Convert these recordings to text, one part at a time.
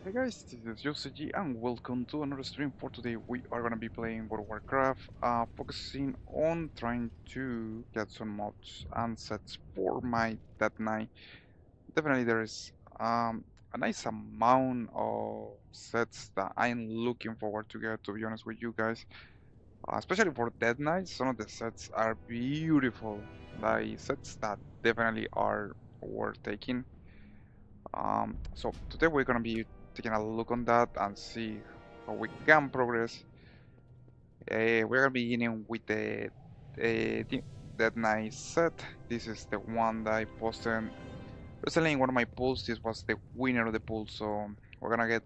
Hey guys, this is Yosuji and welcome to another stream. For today we are gonna be playing World of Warcraft, focusing on trying to get some mods and sets for my Death Knight. Definitely there is a nice amount of sets that I'm looking forward to get, to be honest with you guys. Especially for Death Knight, some of the sets are beautiful, like sets that definitely are worth taking. So today we're gonna be taking a look on that and see how we can progress. We're gonna be beginning with that nice set. This is the one that I posted recently in one of my polls. This was the winner of the poll, so we're gonna get.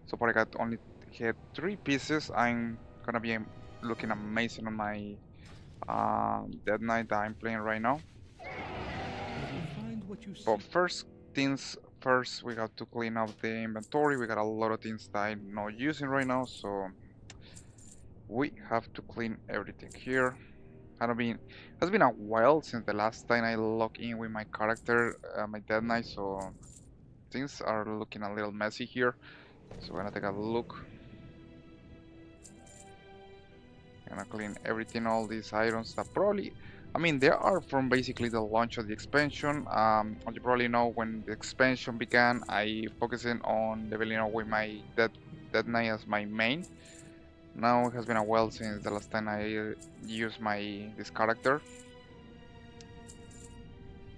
So far, I got only hit 3 pieces. I'm gonna be looking amazing on my Dead Knight that I'm playing right now. Find what you But seek. first things first, we got to clean up the inventory. We got a lot of things that I'm not using right now, so we have to clean everything here. I don't mean, it's been a while since the last time I logged in with my character, my Dead Knight, so things are looking a little messy here. So we're gonna take a look. Gonna clean everything, all these items that probably, I mean, they are from basically the launch of the expansion. As you probably know, when the expansion began, I focusing on leveling up with my Dead Knight as my main. Now it has been a while since the last time I used this character.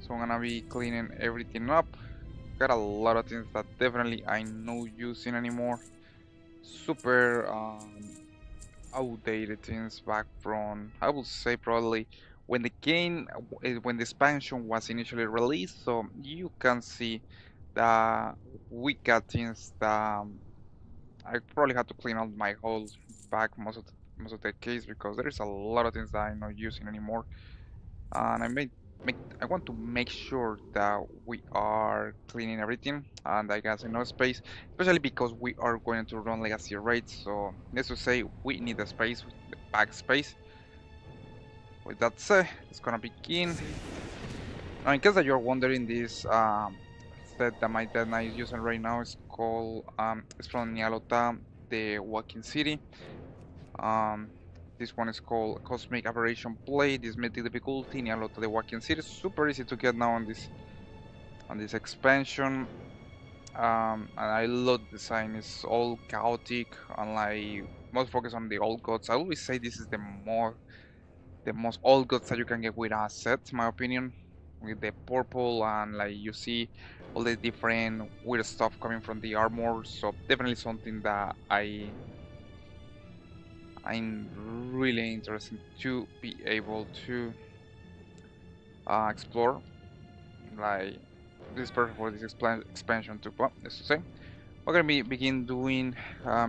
So I'm gonna be cleaning everything up. Got a lot of things that definitely I'm not using anymore. Super outdated things back from, I would say, probably when the game when the expansion was initially released. So you can see that we got things that I probably had to clean out my whole back most of the case, because there is a lot of things that I'm not using anymore, and I want to make sure that we are cleaning everything, and I guess enough space, especially because we are going to run legacy raids. So let's just say we need the space, the back space. With that said, it's gonna begin. Now, in case that you're wondering, this set that my dad is using right now is called it's from Nyalota, the Walking City. Um, this one is called Cosmic Aberration Play. This mythic difficulty, Nyalota, the Walking City. Super easy to get now on this expansion. And I love the design. It's all chaotic, unlike most focus on the old gods. I always say this is the most old gods that you can get with a set, in my opinion. With the purple, and like you see all the different weird stuff coming from the armor. So definitely something that I'm really interested to be able to explore. Like, this is perfect for this expansion too. Well, let's say we're gonna begin doing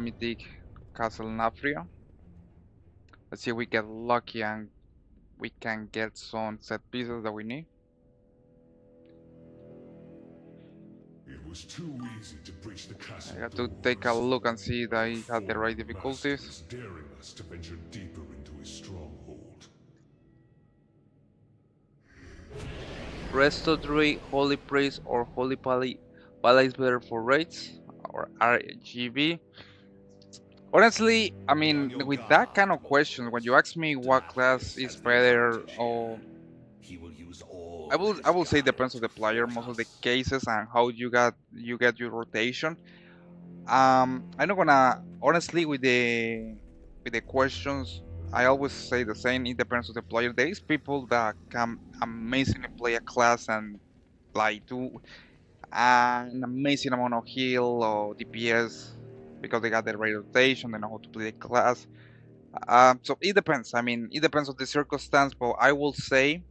Mythic Castle Nafria. Let's see if we get lucky and we can get some set pieces that we need. It was too easy to breach the castle I got to take a doors. look and see that A I had the right foreign master difficulties. is daring us to venture deeper into his stronghold. Resto Druid, Holy Priest, or Holy Pally is better for raids, or RGB. Honestly, I Be on mean, your with that kind guard, of question, when you ask me what class Dathlius is has the better, advantage here. or He will use all I his will say it depends on guile the to player, thwart most of the us. cases, and how you get your rotation. I'm not gonna honestly with the questions. I always say the same. It depends on the player. There is people that can amazingly play a class and like do an amazing amount of heal or DPS because they got the right rotation. They know how to play the class. So it depends. I mean, it depends on the circumstance. But I will say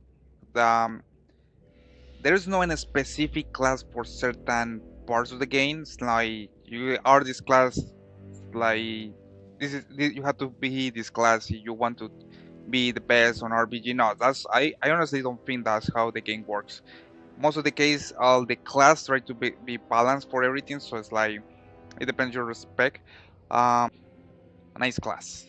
that there is no any specific class for certain parts of the games. Like you are this class, like you have to be this class if you want to be the best on RPG. No, that's I honestly don't think that's how the game works. Most of the case, all the class try to be balanced for everything. So it's like it depends your respect. A nice class.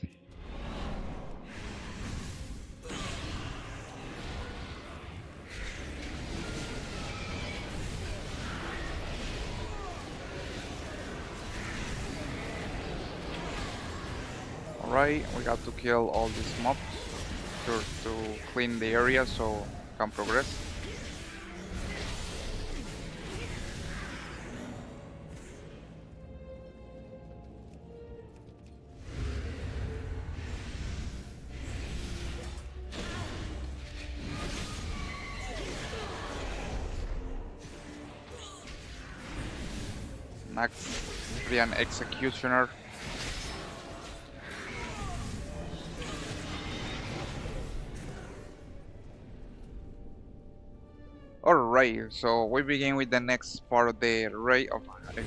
Alright, we got to kill all these mobs to clean the area so we can progress. Next, be an executioner. Alright, so we begin with the next part of the raid. Oh,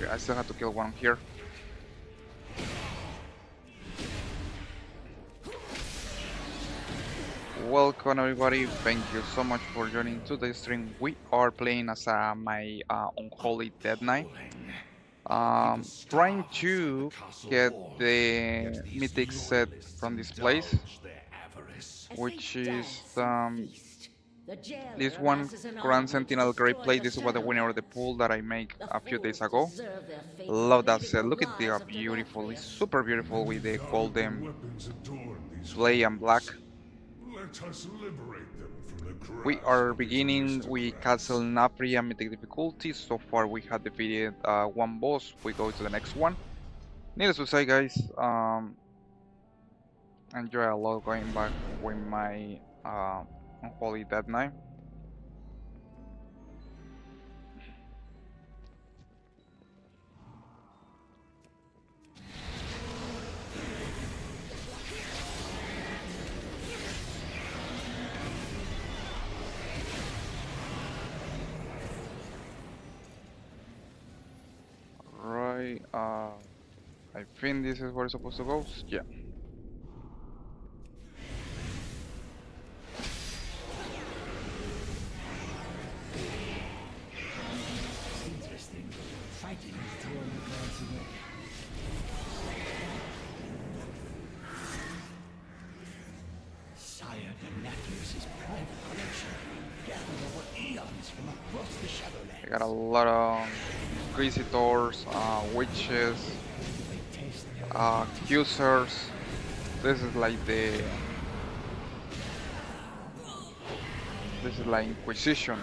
I still have to kill one here. Welcome everybody, thank you so much for joining today's stream. We are playing as my Unholy Dead Knight. Trying to get the mythic set from this place, which is this one, Grand Sentinel Great Plate. This was the winner of the pool that I made a few days ago. Love that set. Look at the beautiful. It's super beautiful with the golden play and black. Let us liberate them from the We grasp are of this beginning with aristocrat. Castle Nafria mythic difficulty. So far we have defeated one boss. We go to the next one. Needless to say, guys, enjoy a lot going back with my Unholy Dead Knight. Right, I think this is where it's supposed to go. Yeah. Interesting. Fighting is drawing the crowds away. Sire Denatrius' private collection, gathered over eons from across the I Shadowlands. got a lot of Inquisitors, witches, They taste their accusers. This is like the. This is like Inquisition.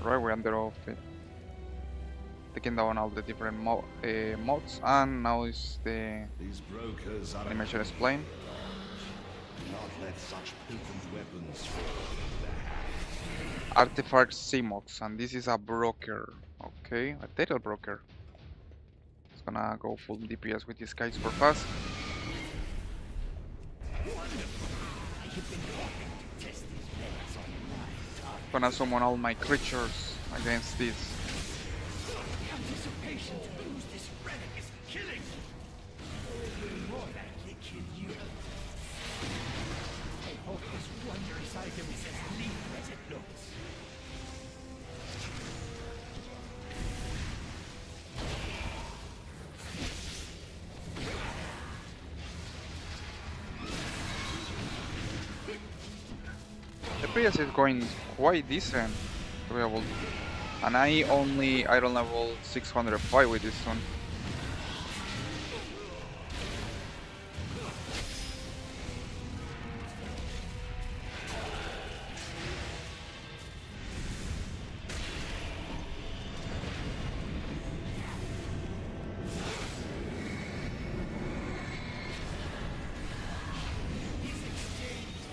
Right, we're under off it. Taking down all the different mods, and now is the These brokers are animation explain. not let such potent weapons fall. Artifact C-mods, and this is a broker. Okay, a data broker. It's gonna go full DPS with these guys super fast. Gonna summon all my creatures against this. anticipation to lose this relic is killing. More likely kill you. I hope this wondrous item is as lethal as it looks. The PS is going quite decent to be able, and I only iron level 605 with this one.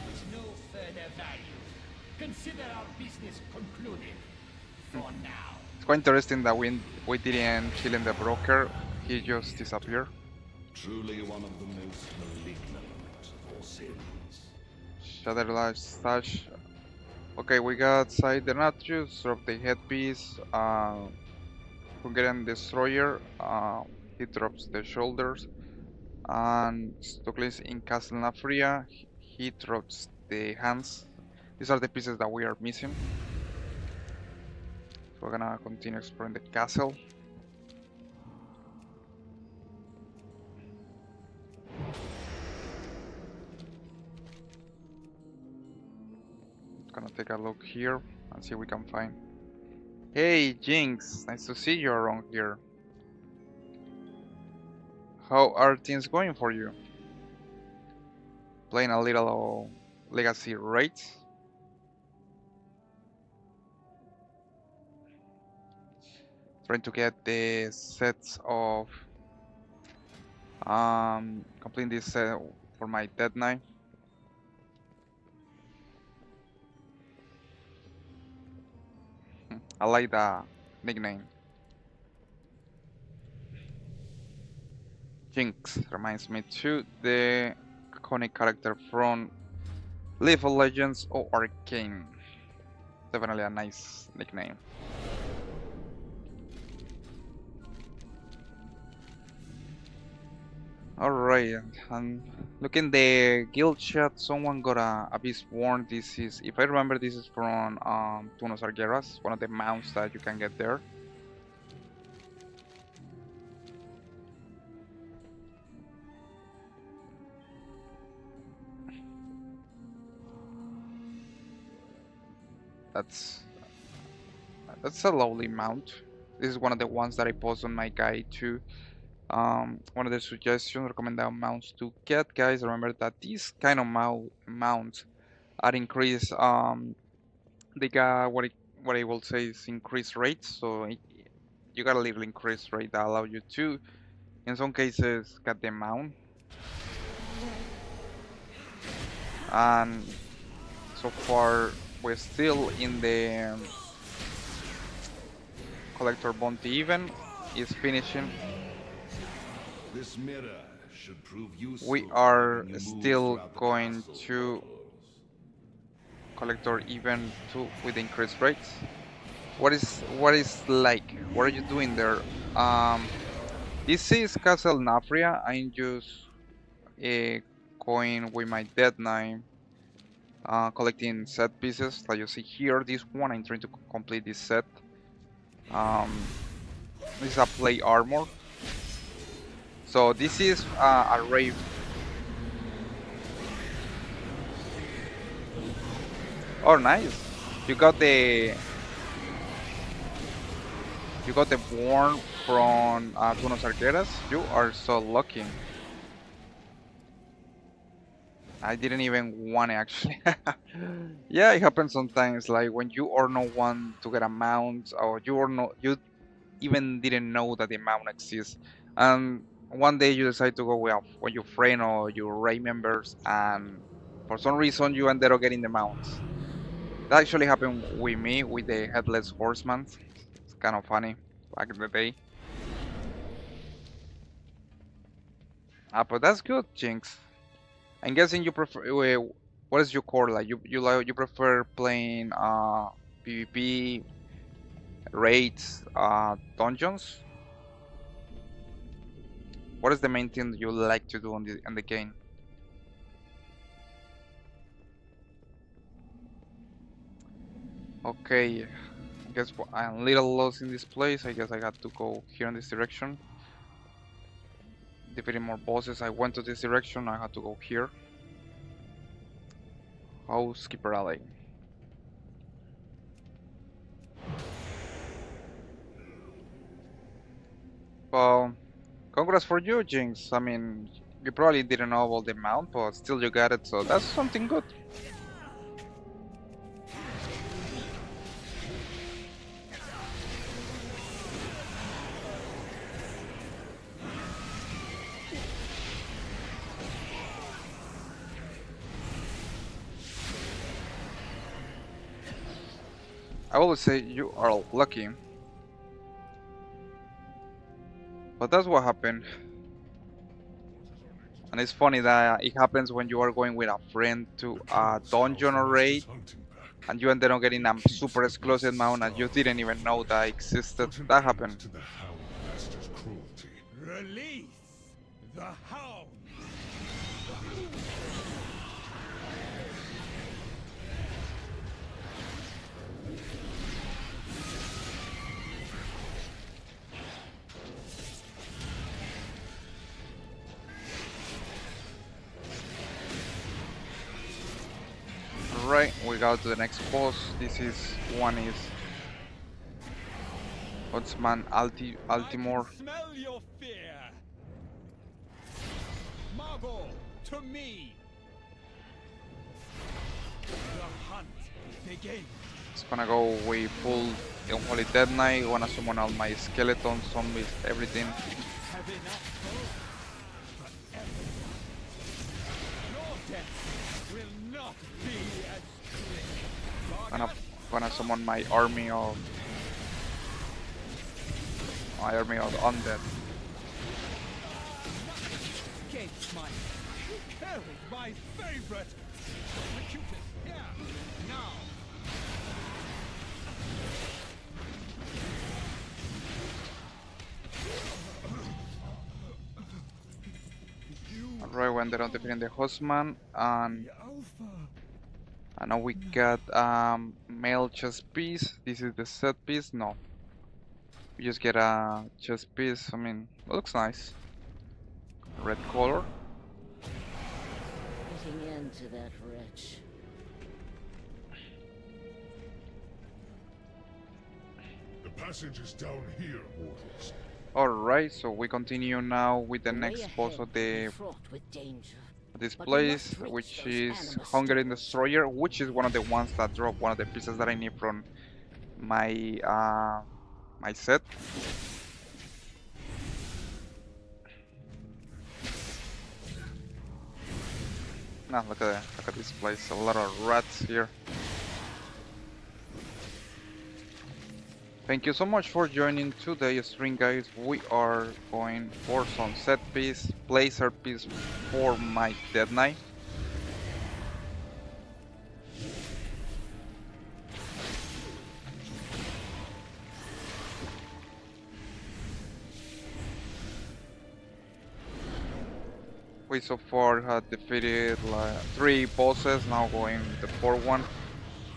Is no further value. Consider our business concluded. For now. It's quite interesting that we didn't kill in the broker. He just disappeared. Truly one of the most malignant of all sins. Shatter Life Stash. Okay, we got Side Denatrius, drop the headpiece. Hungarian Destroyer, he drops the shoulders. And Stoklis in Castle Nafria, he drops the hands. These are the pieces that we are missing. So we're gonna continue exploring the castle. Gonna take a look here and see what we can find. Hey Jinx, nice to see you around here. How are things going for you? Playing a little legacy raids? Trying to get the sets of completing this set for my Dead Knight. I like the nickname. Jinx reminds me to the iconic character from League of Legends or Arcane. Definitely a nice nickname. Alright, and looking the guild chat, someone got a beast born. This is, if I remember, this is from Tunos Argueras, one of the mounts that you can get there. That's a lovely mount. This is one of the ones that I post on my guide too. One of the suggestions, recommended mounts to get, guys. Remember that these kind of mounts are increased. They got what I will say is increased rates. So you got a little increased rate that allow you to, in some cases, get the mount. And so far, we're still in the collector bounty event. Is finishing. This mirror should prove useful We are when you move still throughout the going castle to portals. collector event 2 with increased rates. What is like? What are you doing there? This is Castle Nafria. I'm just going with my Dead Knight, collecting set pieces like you see here. This one I'm trying to complete this set. This is a play armor. So this is a raid. Oh, nice! You got the born from Tunos Arqueras. You are so lucky. I didn't even want it actually. Yeah, it happens sometimes. Like when you are no one to get a mount, or you even didn't know that the mount exists, and one day you decide to go with your friend or your raid members, and for some reason you ended up getting the mounts. That actually happened with me with the headless horseman. It's kind of funny back in the day. But that's good, Jinx. I'm guessing you prefer. What is your core like? You prefer playing PvP raids, dungeons? What is the main thing you like to do in the game? Okay, I guess I'm a little lost in this place. I guess I got to go here in this direction. Defeating more bosses. I went to this direction. I had to go here. Housekeeper Alley. Well, congrats for you, Jinx. I mean, you probably didn't know about the mount, but still you got it, so that's something good. I always say you are lucky, but that's what happened. And it's funny that it happens when you are going with a friend to a dungeon or raid, and you ended up getting a super exclusive mount and you didn't even know that existed. That happened. To the Hound Master's cruelty. Release the hound. Right, we we go to the next boss. This is one is Huntsman Altimore. I can smell your fear. Marble, to me. The hunt begins. It's gonna go with full Unholy Dead Knight. Wanna summon all my skeletons, zombies, everything. Have enough hope for everyone. Your death will not be as quick. Gonna summon my army of undead. Against my carried my favorite. Executors here now. Alright, when they're on defeating the Hostman, and Alpha. now we got male chess piece. This is the set piece. No, we just get a chess piece. I mean, it looks nice. Red color. Getting into that wretch. The passage is down here, mortals. Alright, so we continue now with the way next boss ahead of will be the fraught with danger. this But we place, must reach which those is animus Hungering stores. Destroyer, which is one of the ones that drop one of the pieces that I need from my my set. Now look at this place, a lot of rats here. Thank you so much for joining today's stream, guys. We are going for some set piece, placer piece for my Dead Knight. We so far had defeated like 3 bosses, now going the 4th one.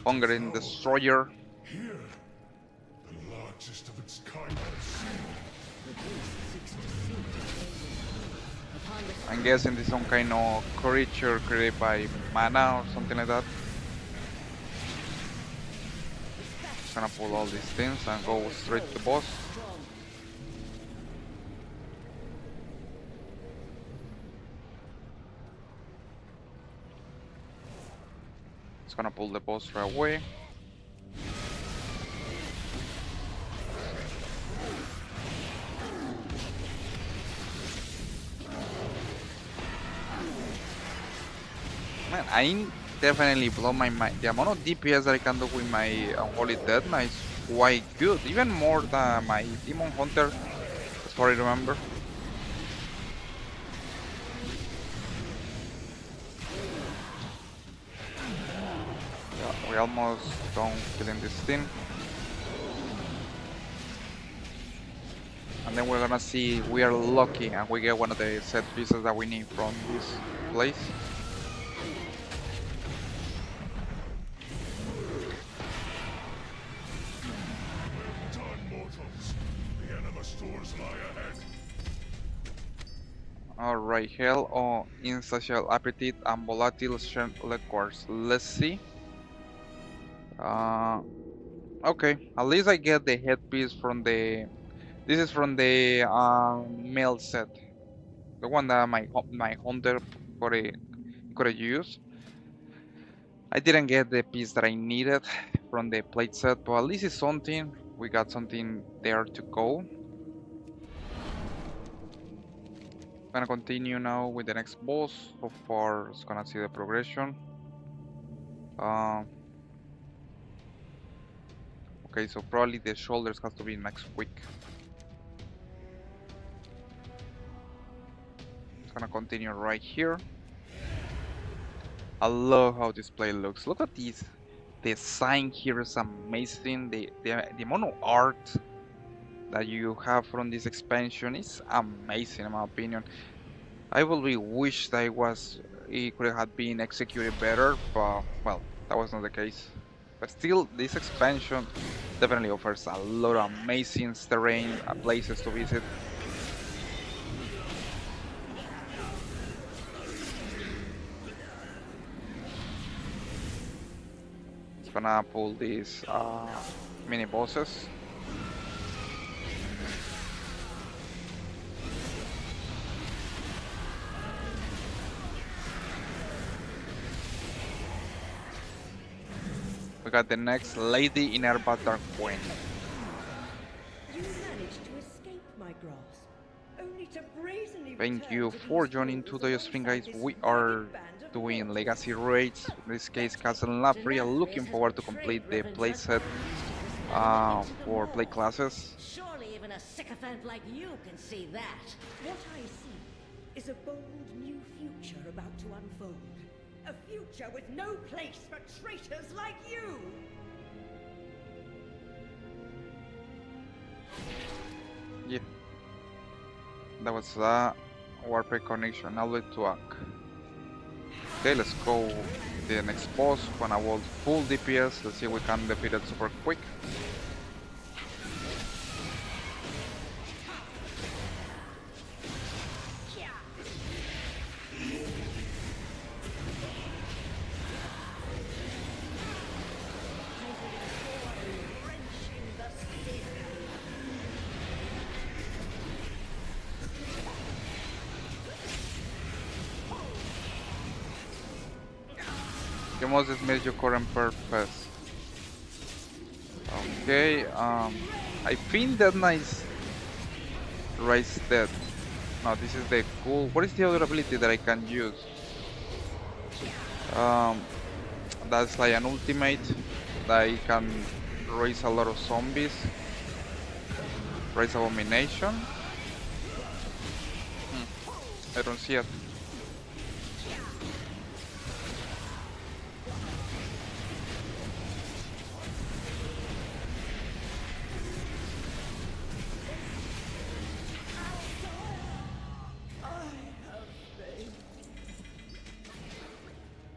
Hungering Destroyer. Here, the largest of its kind I've seen. The beast seeks to sink the alien. Upon the I'm guessing this is some kind of creature created by mana or something like that. Just gonna pull all these things and go straight to the boss. strong. Just gonna pull the boss right away. Man, I definitely blow my mind. The amount of DPS that I can do with my Unholy Dead Knight is quite good. Even more than my Demon Hunter, as far as I remember. Yeah, we almost done killing this thing. And then we're gonna see we are lucky and we get one of the set pieces that we need from this place. Done, mortals. The animus stores lie ahead. Alright, Hell or Insatiable Appetite and Volatile Strength Liquors. Let's see. Okay, at least I get the headpiece from the. This is from the male set, the one that my hunter could use. I didn't get the piece that I needed from the plate set, but at least it's something. We got something there to go. Gonna continue now with the next boss. So far, it's gonna see the progression. Okay, so probably the shoulders has to be next week. It's gonna continue right here. I love how this play looks. Look at this. The design here is amazing. The amount of art that you have from this expansion is amazing in my opinion. I will be wish that it could have been executed better, but well, that was not the case. But still, this expansion definitely offers a lot of amazing terrain, places to visit. gonna pull these mini bosses. We got the next Lady in Erba Dark Queen. You managed to escape my grasp, only to brazenly Thank return you to for these joining halls today's stream, alongside guys. this We are ragged band of doing mortals. legacy raids. In this case, Castle Lafria. Looking forward to complete the playset for play classes. Surely even a sycophant like you can see that. What I see is a bold new future about to unfold. A future with no place for traitors like you! Yeah, that was Warpath connection. Now let's talk. Okay, let's go to the next boss. When I want full DPS, let's see if we can defeat it super quick. You must dismiss your current purpose. Okay, I think that nice raise dead. No, this is the cool. What is the other ability that I can use? Um, that's like an ultimate that I can raise a lot of zombies. Raise abomination. I don't see it.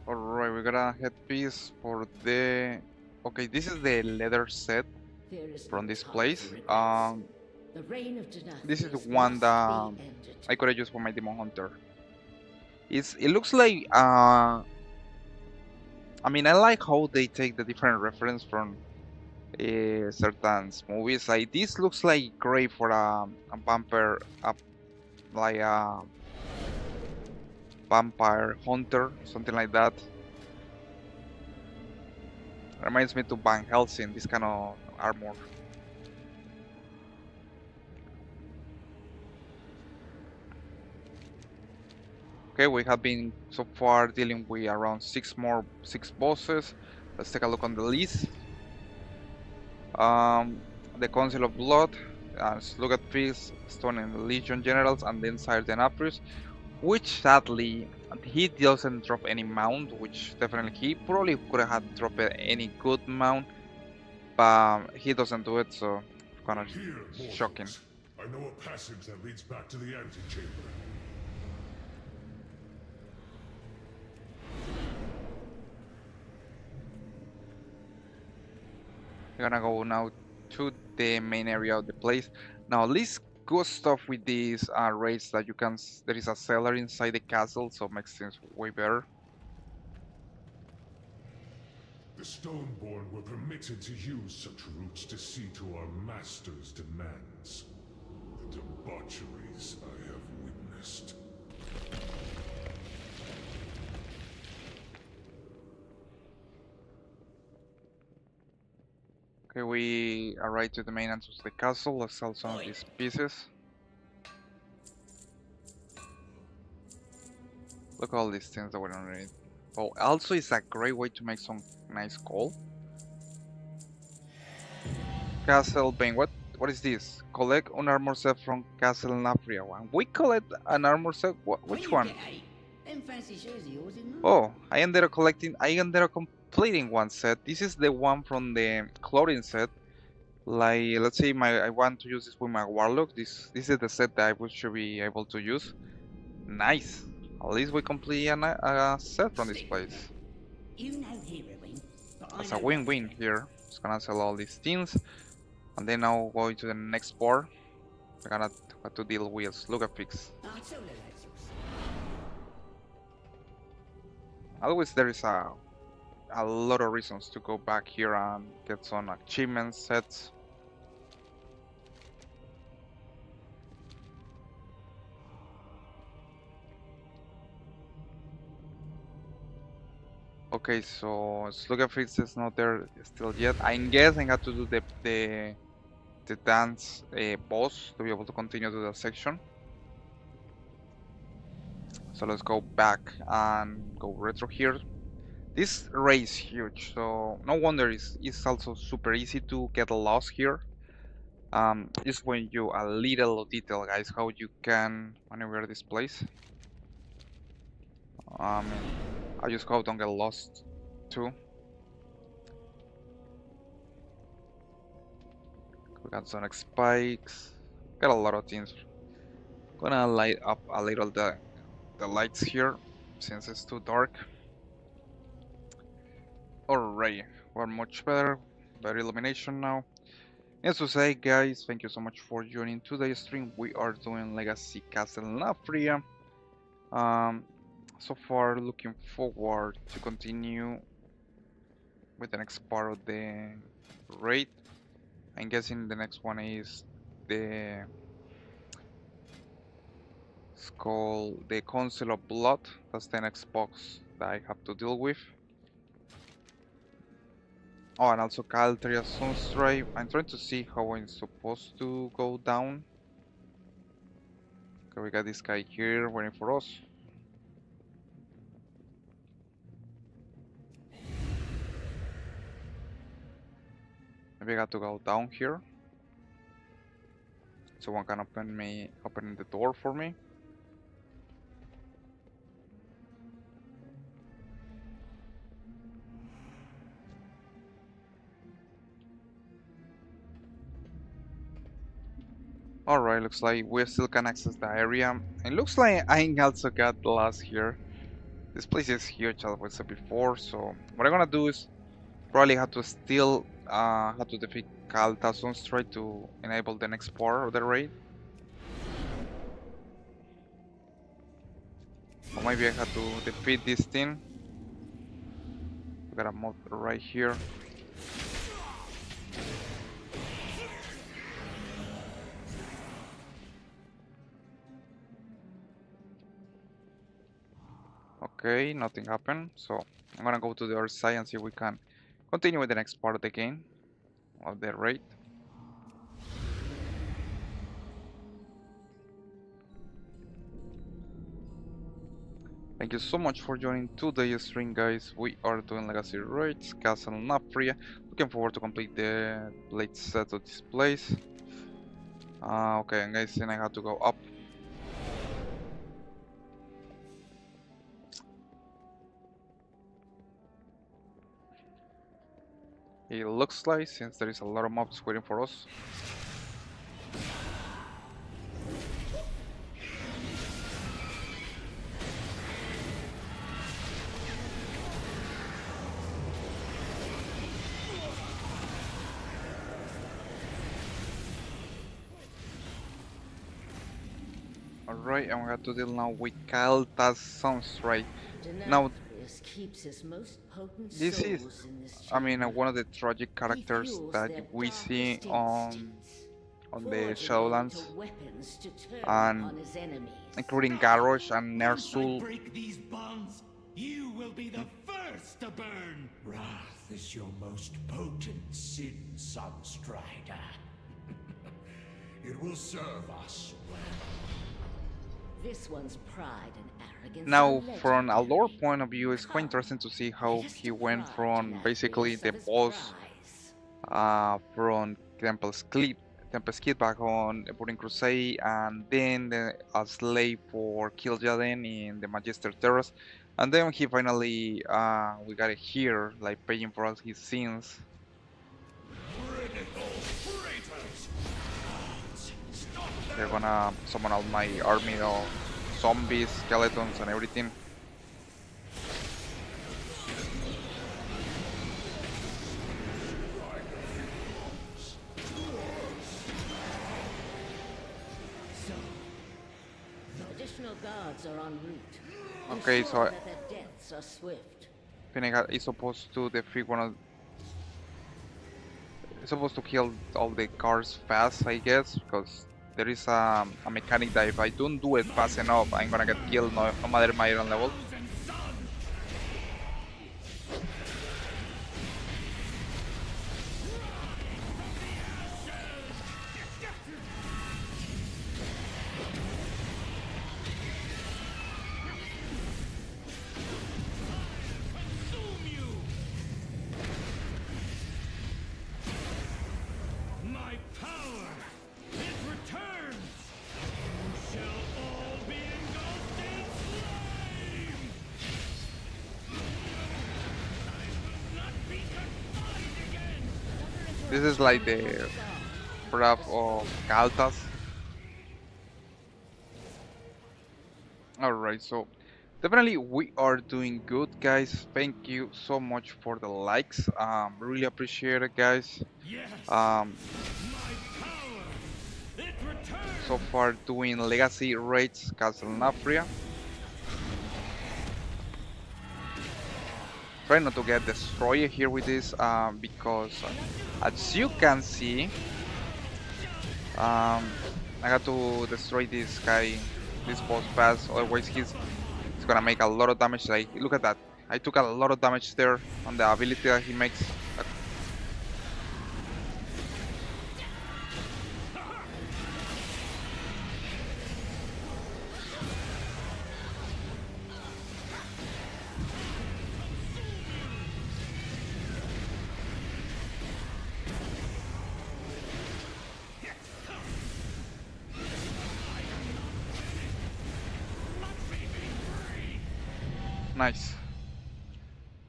Alright, we got a headpiece for the... Okay, this is the leather set from this place. This is the one that I could have used for my Demon Hunter. It looks like I mean, I like how they take the different reference from certain movies. Like this looks like great for a vampire, like a vampire hunter, something like that. Reminds me to Van Helsing, this kind of armor. Okay, we have been so far dealing with around six bosses. Let's take a look on the list. The Council of Blood, Slugget Feast, Stone and the Legion Generals, and then Sergeant Aprus, which sadly he doesn't drop any mount, which definitely he probably could have dropped any good mount, but he doesn't do it, so kind of Here, shocking. mortals. I know a passage that leads back to the antechamber. We're gonna go now to the main area of the place. Now, this good stuff with these raids that you can. There is a cellar inside the castle, so it makes things way better. The Stoneborn were permitted to use such routes to see to our master's demands. The debaucheries I have witnessed. Okay, we arrive to the main entrance of the castle. Let's sell some of these pieces. Look at all these things that we don't need. Oh, also it's a great way to make some nice gold. Castle Bane, what is this? Collect an armor set from Castle Nafria one. We collect an armor set? Which one? Oh, I ended up completing one set. This is the one from the clothing set. Like, let's say I want to use this with my warlock. This is the set that I should be able to use. Nice. At least we complete a set from this place. It's a win-win here. Just gonna sell all these things, and then I'll go into the next bar. We're gonna have to deal with Slugafix. Always there is a a lot of reasons to go back here and get some achievement sets. Okay, so Slugger Fritz is not there still yet. I'm guessing I have to do the dance boss to be able to continue to that section. So let's go back and go retro here. This array is huge, so no wonder it's also super easy to get lost here. Just when you a little detail, guys, how you can maneuver this place. I mean, I just hope don't get lost too. We got some spikes. Got a lot of things. Gonna light up a little the lights here since it's too dark. Alright, we're much better. Better illumination now. As to say, guys, thank you so much for joining today's stream. We are doing Legacy Castle Nafria. So far, looking forward to continue with the next part of the raid. I'm guessing the next one is the the Council of Blood. That's the next box that I have to deal with. Oh, and also Caltria Sunstripe. I'm trying to see how I'm supposed to go down. Okay, we got this guy here waiting for us. Maybe I got to go down here. Someone can open the door for me. Alright, looks like we still can access the area. It looks like I also got lost here. This place is huge, as I said before, so what I'm gonna do is probably have to still have to defeat Kalta Sunstrike to enable the next part of the raid. Or maybe I have to defeat this thing. We got a mod right here. Okay, nothing happened, so I'm gonna go to the other side and see if we can continue with the next part of the game, of the raid. Thank you so much for joining today's stream, guys. We are doing Legacy Raids, Castle Nafria. Looking forward to complete the late set of this place. Okay, and guys, then I have to go up. It looks like, since there is a lot of mobs waiting for us. Alright, and we have to deal now with Kalta's Sunstrike. Now, keeps his most potent this is, souls in this I mean, chamber. one of the tragic characters He fuels that their we see darkest on instincts, the forging them Shadowlands, into weapons to turn and on his enemies. including Garrosh and Once I Ner'zhul. break these bonds, you will be the first to burn. Wrath is your most potent sin, Sunstrider. It will serve us well. This one's pride and arrogance. Now, are from a lore legendary. point of view, it's quite interesting to see how he went from basically the boss from Tempest Kid back on Burning Crusade, and then a slave for Kil'jaeden in the Magister Terrace, and then he finally we got it here, like paying for all his sins. Critical traitors! Stop They're gonna summon all my army of zombies, skeletons, and everything. Additional guards are en route. Okay, Ensure so that their deaths are swift. Finnegan is supposed to defeat one of. Is supposed to kill all the cars fast, I guess, because there is a mechanic that if I don't do it fast enough, I'm gonna get killed no matter my iron level. My power, it returns! You shall all be engulfed in flame! I will not be confined again! This is like the wrath of Galtas. Alright, so definitely we are doing good, guys. Thank you so much for the likes. Really appreciate it, guys. Yes! Um, My power, it returns! so far doing legacy raids Castle Nafria. Try not to get destroyed here with this because as you can see, I got to destroy this guy, this boss fast, otherwise he's gonna make a lot of damage. Like, look at that, I took a lot of damage there on the ability that he makes. Nice.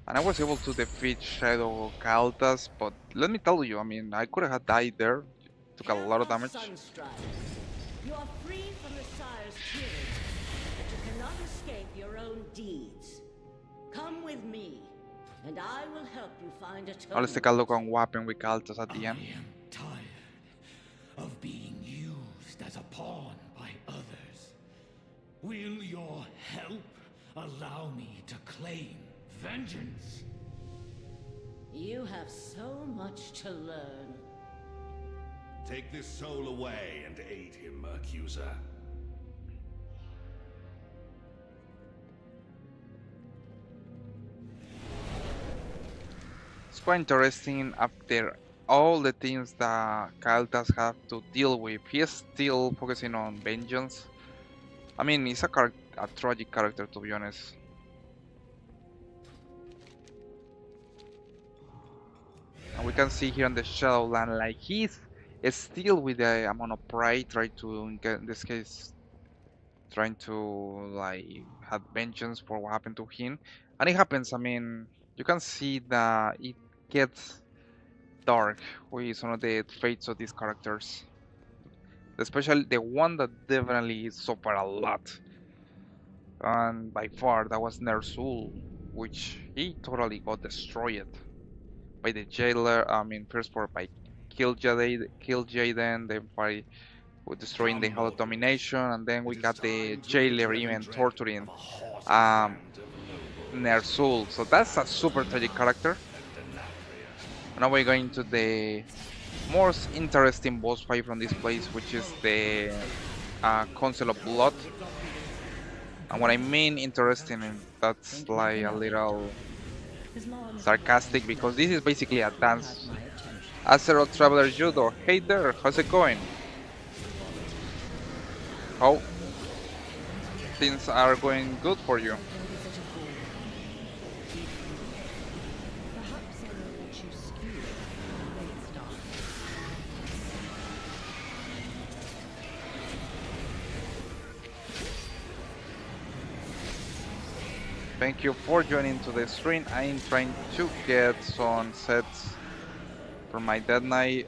And I was able to defeat Shadow Kaltas, but let me tell you, I mean, I could have died there. Took a lot of damage. You are free from the Sire's tyranny, but you cannot escape your own deeds. Come with me, and I will help you find Now let's take a look on what happened with Kaltas at the end. I am tired of being used as a pawn by others. Will your help allow me to claim vengeance? You have so much to learn. Take this soul away and aid him, accuser. It's quite interesting after all the things that Kaltas have to deal with. He is still focusing on vengeance. I mean, he's a tragic character, to be honest. And we can see here on the Shadowland, like he's still with the amount of pride, trying to, in this case, trying to like have vengeance for what happened to him. And it happens, I mean, you can see that it gets dark with some of the traits of these characters. Especially the one that definitely suffered a lot. And by far that was Ner'zhul, which he totally got destroyed by the jailer. I mean, first by kill Jaden, then by destroying the Hall of Domination, and then we got the jailer even torturing Ner'zhul. So that's a super tragic character. Now we're going to the most interesting boss fight from this place, which is the Council of Blood. And what I mean interesting, that's like a little sarcastic, because this is basically a dance. Azeroth Traveler Judo, hey there, how's it going? How things are going good for you? Thank you for joining to the stream. I'm trying to get some sets for my Dead Knight.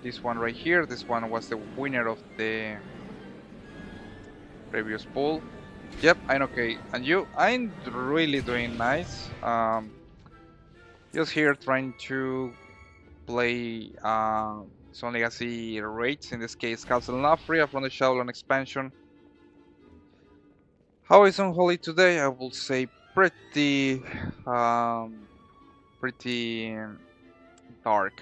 This one right here, this one was the winner of the previous poll. Yep, I'm okay. And you? I'm really doing nice. Just here trying to play some legacy raids, in this case Castle Nafria from the Shadowland expansion. How is Unholy today? I will say pretty pretty dark.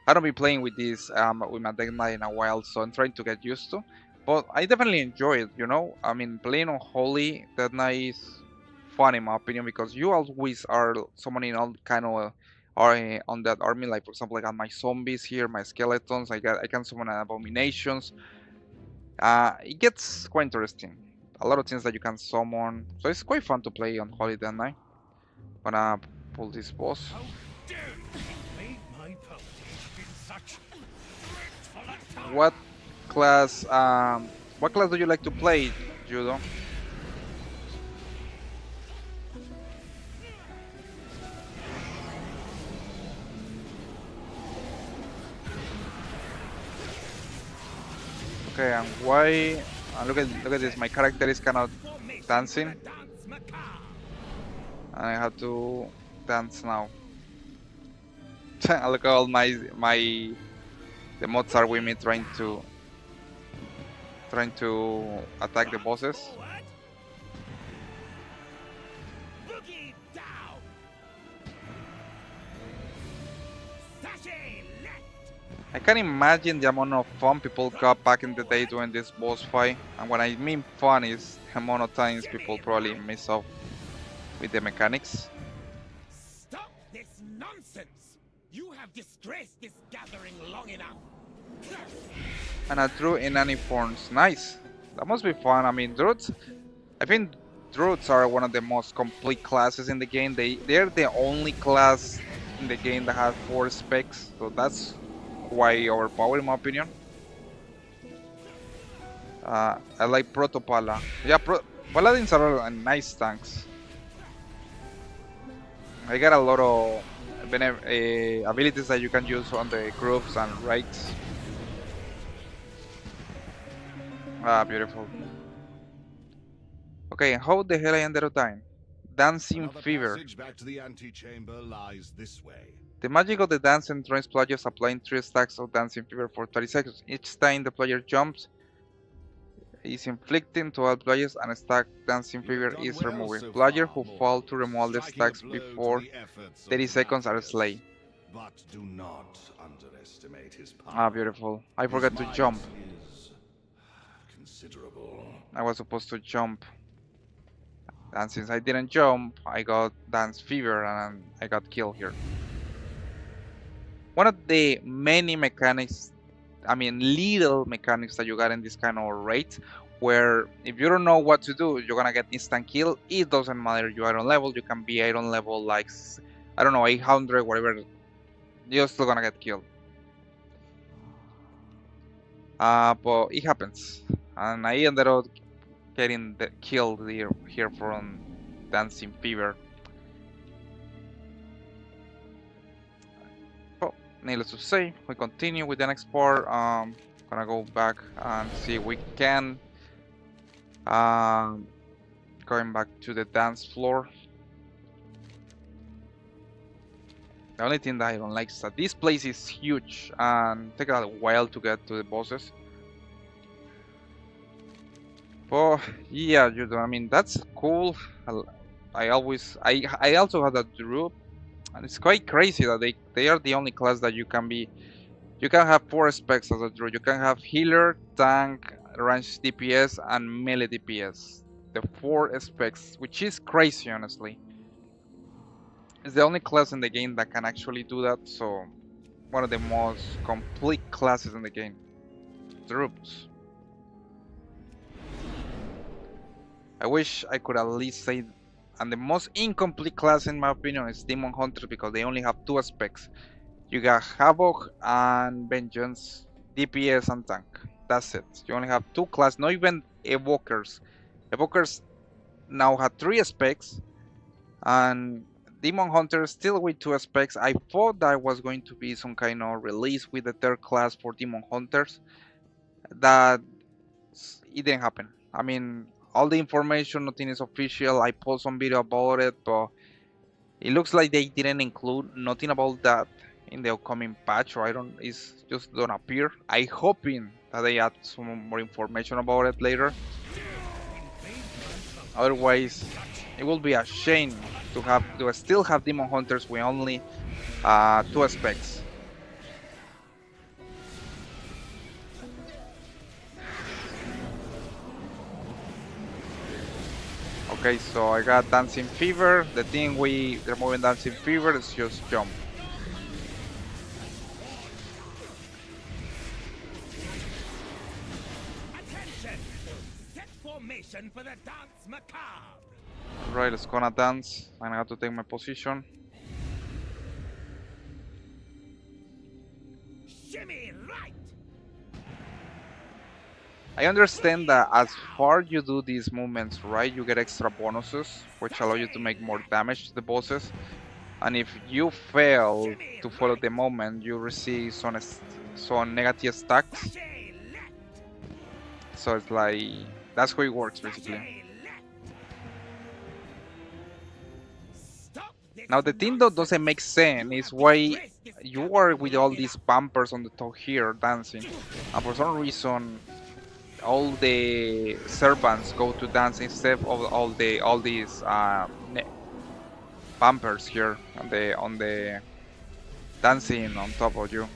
I don't be playing with this with my deck knight in a while, so I'm trying to get used to. But I definitely enjoy it, you know. I mean, playing on Holy that night is fun in my opinion because you always are summoning all kind of are on that army. Like for example, I got my zombies here, my skeletons. I can summon abominations. It gets quite interesting. A lot of things that you can summon, so it's quite fun to play on Holy that night. Gonna pull this boss. How dare you invade my property in such dreadful attire! What class what class do you like to play, Judo? Okay, and why look at this, my character is kind of dancing Dance macabre. and I have to dance now. Look at all the mods are with me trying to attack the bosses. Forward. Boogie down. Sashay left. I can imagine the amount of fun people got back in the day doing this boss fight, and when I mean fun is the amount of times people probably miss off with the mechanics. Stop this nonsense! You have disgraced this gathering long enough. And a druid in any forms, nice. That must be fun. I mean, druids. I think druids are one of the most complete classes in the game. They're the only class in the game that has 4 specs, so that's quite overpowered in my opinion. I like Protopala. Yeah, Paladins are nice tanks. I got a lot of abilities that you can use on the groups and raids. Ah, beautiful. Okay, how the hell I ended up dying? Dancing Another Fever. passage back to the antechamber lies this way. The magic of the dance entrains players applying 3 stacks of Dancing Fever for 30 seconds. Each time the player jumps, is inflicting to all players and a stack Dancing Fever You've is done well removed. so Players far, who Lord. fail to remove all the Striking a stacks blow to before the efforts of 30 the seconds are batters. slain. But do not underestimate his power. Ah, beautiful. I His forgot to might jump. is considerable. I was supposed to jump. And since I didn't jump, I got Dance Fever and I got killed here. One of the many mechanics, I mean little mechanics that you got in this kind of raids, where if you don't know what to do, you're gonna get instant kill. It doesn't matter your iron level, you can be iron level like, I don't know, 800, whatever, you're still gonna get killed. But it happens. And I ended up getting killed here from Dancing Fever. So, needless to say, we continue with the next part. Gonna go back and see if we can. Going back to the dance floor. The only thing that I don't like is that this place is huge and take a while to get to the bosses. But yeah, I mean that's cool. I also had a druid, and it's quite crazy that they are the only class that you can be. You can have 4 specs as a druid. You can have healer, tank, range DPS, and melee DPS. The 4 specs, which is crazy honestly. It's the only class in the game that can actually do that. So one of the most complete classes in the game. Druids. I wish I could at least say, and the most incomplete class in my opinion is Demon Hunters because they only have 2 specs. You got Havoc and Vengeance, DPS and Tank. That's it. You only have 2 classes, not even Evokers. Evokers now have 3 specs, and Demon Hunters still with 2 specs. I thought that was going to be some kind of release with the 3rd class for Demon Hunters. That it didn't happen. I mean, all the information, nothing is official. I post some video about it, but it looks like they didn't include nothing about that in the upcoming patch, or it's just don't appear. I hoping that they add some more information about it later. Otherwise, It will be a shame to still have Demon Hunters with only 2 specs. Okay, so I got Dancing Fever. The thing we removing Dancing Fever is just jump. Attention! Set formation for the dance macabre. Right, let's gonna dance. I have to take my position. Shimmy right! I understand that as far you do these movements right, you get extra bonuses, which allow you to make more damage to the bosses. And if you fail to follow the movement, you receive some negative stacks. Dashi left! So it's like that's how it works basically. Dashi left! Stop this Now the thing that nonsense. doesn't make sense You is have why disgraced this you are with all capital. these bumpers on the top here dancing, and for some reason all the servants go to dance instead of all these bumpers here on the dancing on top of you.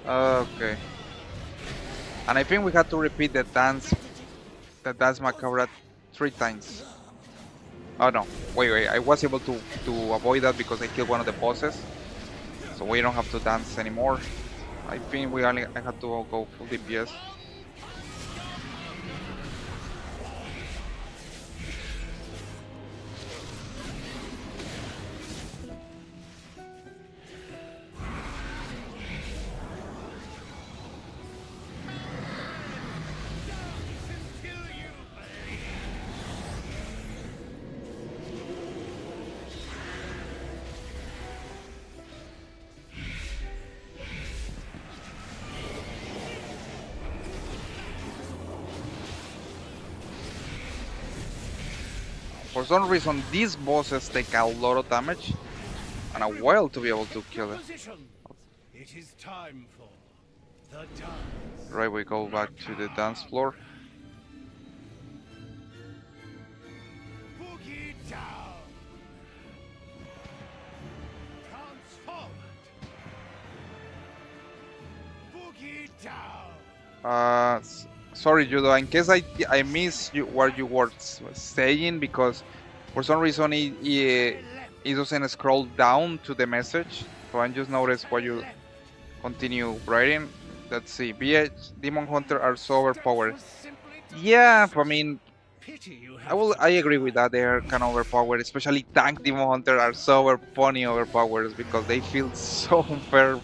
Okay. And I think we had to repeat the dance macabre 3 times. Oh no, wait, I was able to avoid that because I killed one of the bosses. So we don't have to dance anymore. I think I had to go full DPS. For some reason, these bosses take a lot of damage and a while to be able to kill it. Position. It is time for the dance. Right, we go back to the dance floor. Boogie down. Transform. Boogie down. Sorry, Judo. In case I miss what you were saying because for some reason it doesn't scroll down to the message. So I just noticed what you continue writing. Let's see. BH Demon Hunter are so overpowered. Yeah, I mean, Pity you have I agree with that. They are kind of overpowered, especially Tank Demon Hunter are so funny overpowered because they feel so unfair.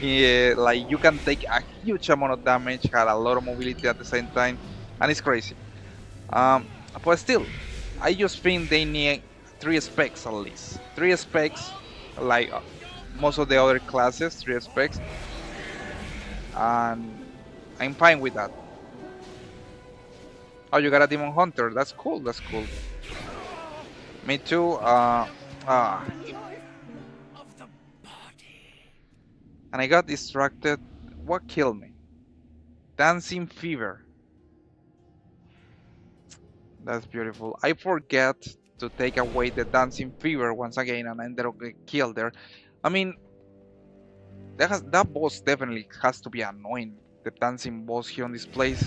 Yeah, like you can take a huge amount of damage, have a lot of mobility at the same time, and it's crazy. Um, but still, I just think they need 3 specs at least. 3 specs, like most of the other classes, 3 specs, and I'm fine with that. Oh, you got a Demon Hunter. That's cool. That's cool. Me too. Uh, of the body. and I got distracted. What killed me? Dancing Fever. That's beautiful. I forget to take away the Dancing Fever once again, and I ended up getting killed there. I mean, that boss definitely has to be annoying. The dancing boss here on this place.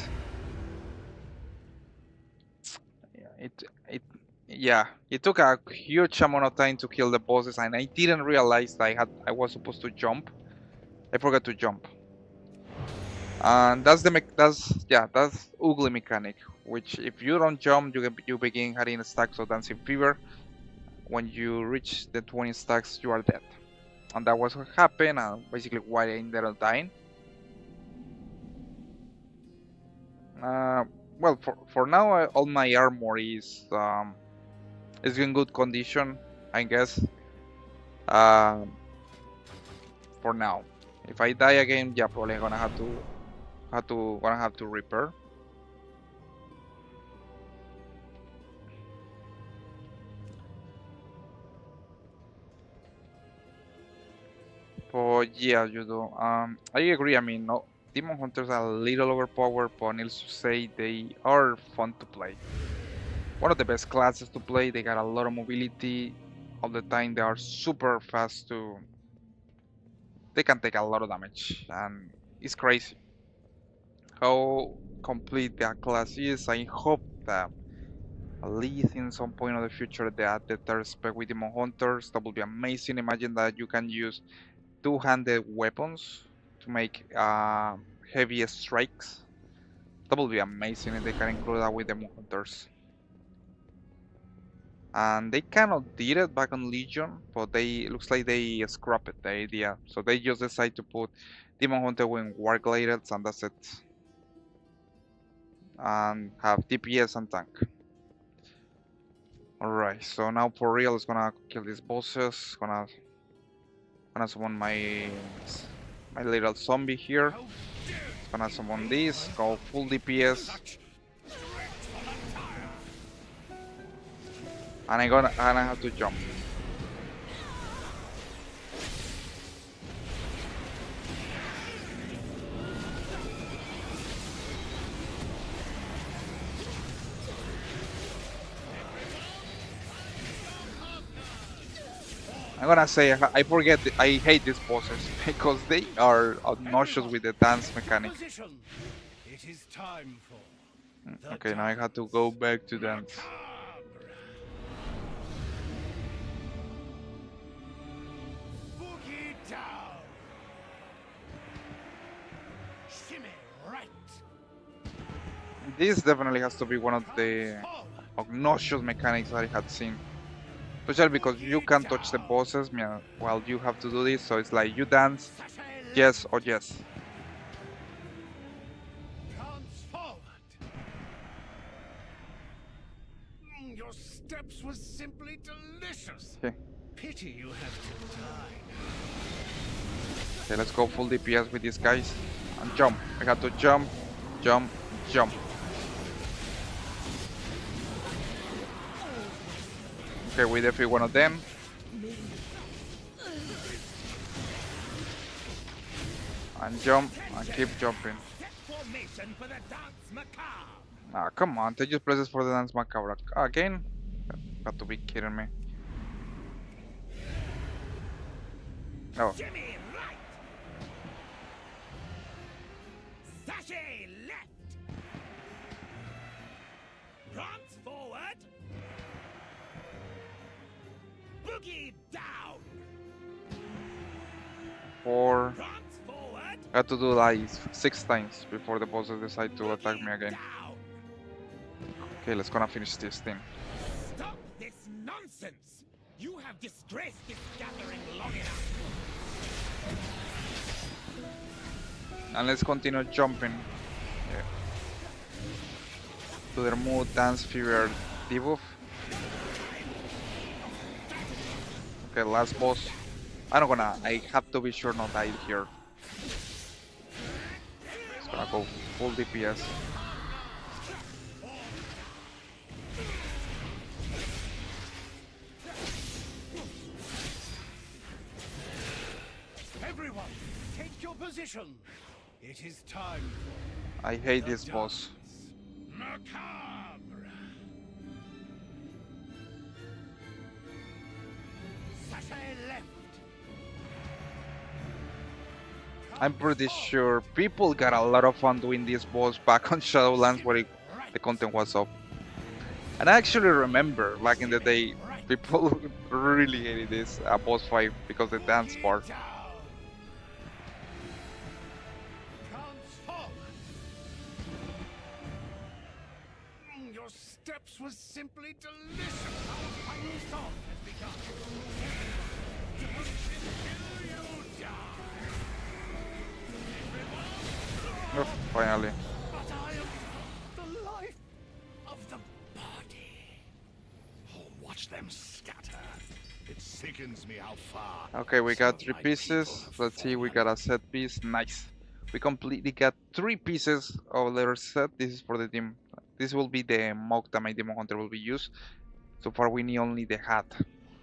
Yeah, it took a huge amount of time to kill the bosses, and I didn't realize that I was supposed to jump. I forgot to jump, and that's ugly mechanic. Which if you don't jump, you begin having stacks of dancing fever. When you reach the 20 stacks, you are dead, and that was what happened, and basically why I ended up dying. Well, for now, all my armor is in good condition, I guess. Um, for now, if I die again, yeah, probably gonna have to Gonna have to repair. But yeah, you do. I agree. I mean, no, Demon Hunters are a little overpowered, but needless to say, they are fun to play. One of the best classes to play. They got a lot of mobility all the time. They are super fast to. They can take a lot of damage, and it's crazy how complete that class is. I hope that at least in some point of the future they add the third spec with Demon Hunters. That would be amazing. Imagine that you can use two-handed weapons to make heavy strikes. That would be amazing if they can include that with Demon Hunters. And they kind of did it back on Legion, but it looks like they scrapped the idea. So they just decided to put Demon Hunter with War Gladiators and that's it. And have DPS and tank. Alright, so now for real, it's gonna kill these bosses. Gonna summon my little zombie here. It's gonna summon this, go full DPS. And I have to jump. I'm gonna say I hate these bosses because they are obnoxious with the dance mechanic. Position. It is time for Okay, now I have to go back to dance. Boogie down. Shimmy right. This definitely has to be one of the obnoxious mechanics that I had seen. Especially because you can't touch the bosses while you have to do this, so it's like you dance, yes or yes. Forward. Your steps were simply delicious. Okay. Pity you have to die. Okay, let's go full DPS with these guys. And jump. I have to jump, jump, jump. Okay, we defeat one of them. And jump, and keep jumping. Ah, come on, they just places for the dance macabre again? Got to be kidding me. Oh. Down. Or I have to do like 6 times before the bosses decide to attack me again. Okay, let's gonna finish this thing. Stop this nonsense! You have disgraced this gathering long enough. And let's continue jumping. Yeah. To the mood dance fever debuff. Okay, last boss. I have to be sure not die here. It's gonna go full DPS. Everyone, take your position. It is time. I hate this boss. Macabre. Sachet left. I'm pretty sure people got a lot of fun doing this boss back on Shadowlands where the content was up. And I actually remember back in the day, people really hated this boss fight because the dance part. Your steps was simply delicious. Our final song has begun. Oh, finally. But I am the life of the body. Oh, watch them scatter. It sickens me how far. Okay, we got 3 pieces. Let's see, we got a set piece. Nice. We completely got 3 pieces of leather set. This is for the team. This will be the mock that my Demon Hunter will be used. So far we need only the hat.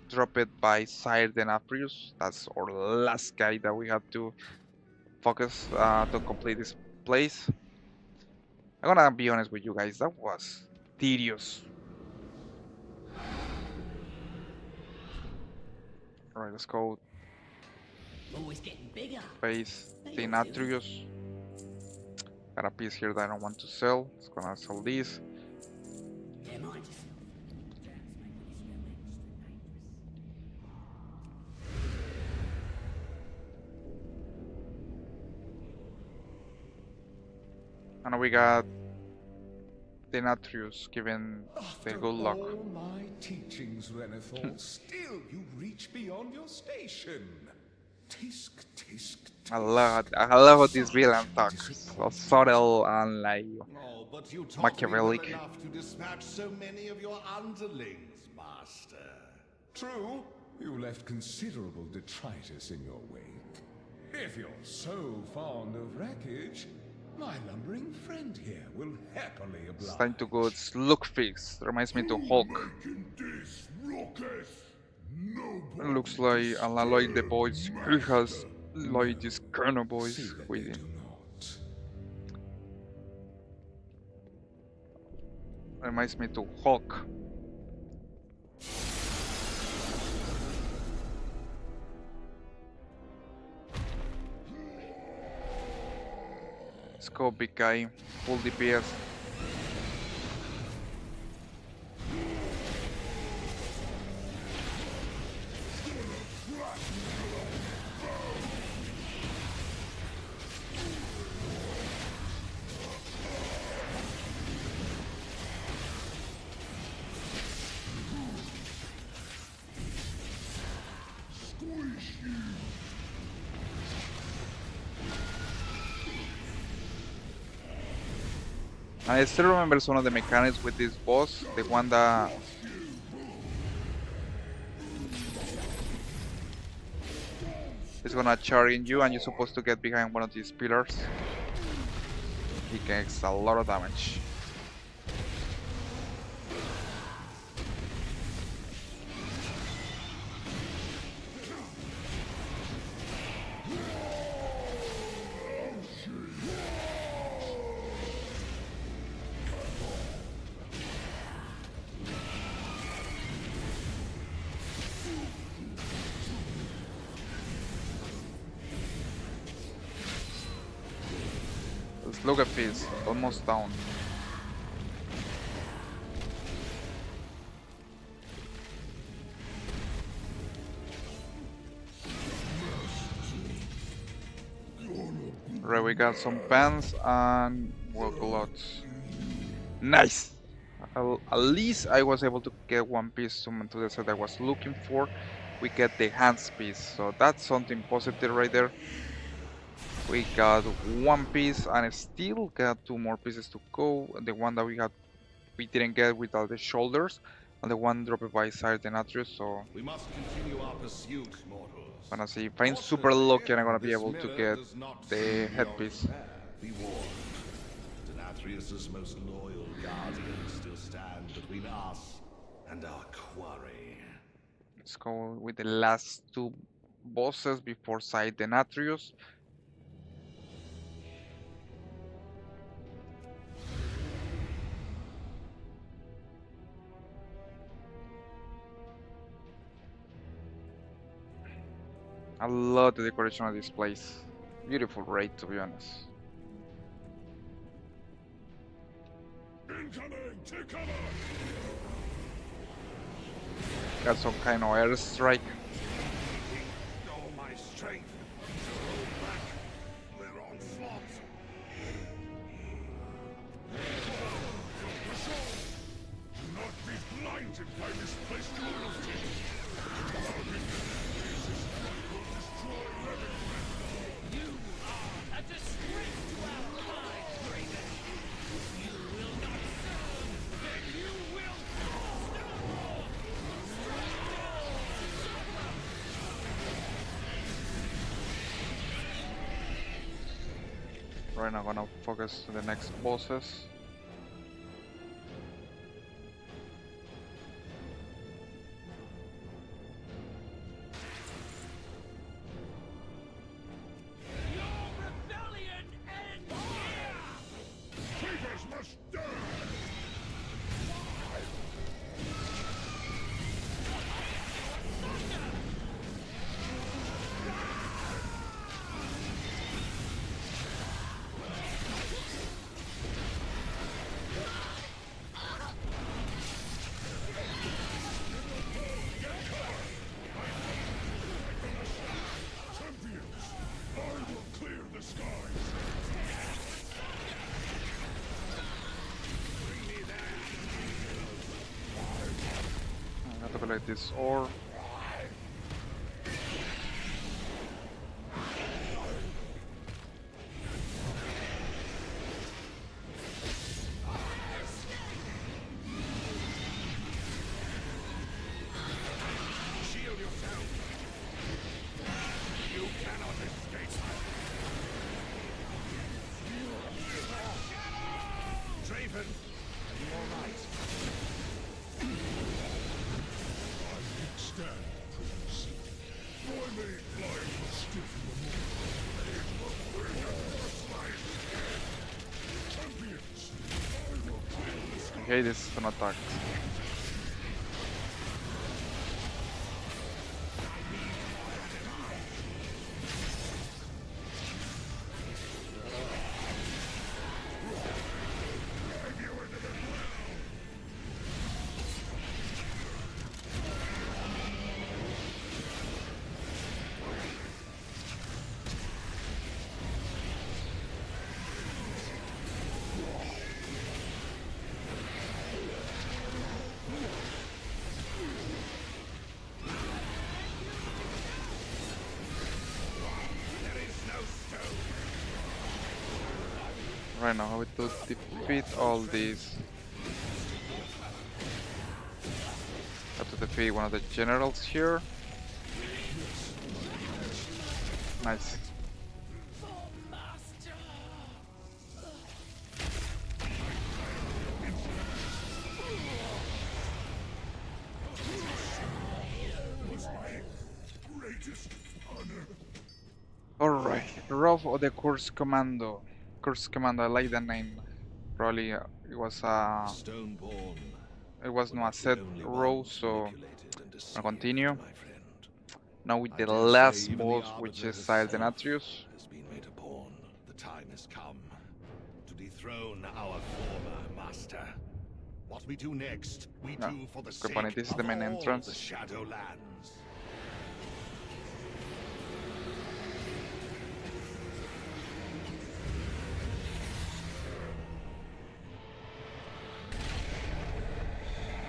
Drop it by Sire Denaprius. That's our last guy that we have to focus to complete this place. I'm gonna be honest with you guys, that was tedious. Alright, let's go Always getting bigger. face They the all do. Natrius. Got a piece here that I don't want to sell. It's gonna sell this. Yeah, mind yourself. And we got the Natrius giving the After good luck. all my teachings, Renethor, still you reach beyond your station. Tisk, tisk, tisk. I love this villain talks. So subtle and like Oh, but you taught me Machiavellic. well enough to dispatch so many of your underlings, Master. True, you left considerable detritus in your wake. If you're so fond of wreckage, my lumbering friend here will happily it's oblige. time to go Slugfix. Reminds me to Hulk. Making this ruckus. It looks like a lot like the boys he has like this kind of See voice that with they him. do not. Reminds me to Hulk. Let's go, big guy. Full DPS. And I still remember some of the mechanics with this boss, the one that is gonna charge in you and you're supposed to get behind one of these pillars. He takes a lot of damage. Let's look at this, almost down. Right, we got some pants and work a lot. Nice! At least I was able to get one piece to the set I was looking for. We get the hands piece, so that's something positive right there. We got one piece and still got 2 more pieces to go. The one that we didn't get with all the shoulders, and the one dropped by Sire Denatrius, so We must continue our pursuit, mortals. I'm gonna see if I'm super lucky and I'm gonna be able to get the headpiece. Be warned. Denatrius's most loyal guardians still stand between us and our quarry. Let's go with the last 2 bosses before Sire Denatrius. I love the decoration of this place. Beautiful raid, to be honest. Incoming! Take cover! Got some kind of airstrike. All my strength. Hold back. Their onslaught. Do not be blinded by misplaced cruelty! Right now, gonna focus on the next bosses. Traitors must die! Champions, I will clear the skies! I have to collect this ore. Shield yourself! You cannot escape! Draven, are you alright? I can stand, Prince. Though I may fly with a stiff removal, it will bring across my head. Champions, I will clear the skies. Okay, this is an attack. Right now, how to defeat all these. Have to defeat one of the generals here. Nice. Greatest honor. Alright, Rough of the Curse Commando. Curse Commando, I like the name. Probably it was Stoneborn. it was not a set row, so I'll continue. My friend. Now with I the dare say last even the boss, Arbiter which is herself Denatrius. has been made a pawn. The time has come to dethrone our former master. What we do next, we No, do for the good sake point. This is the of main all entrance. the Shadowlands.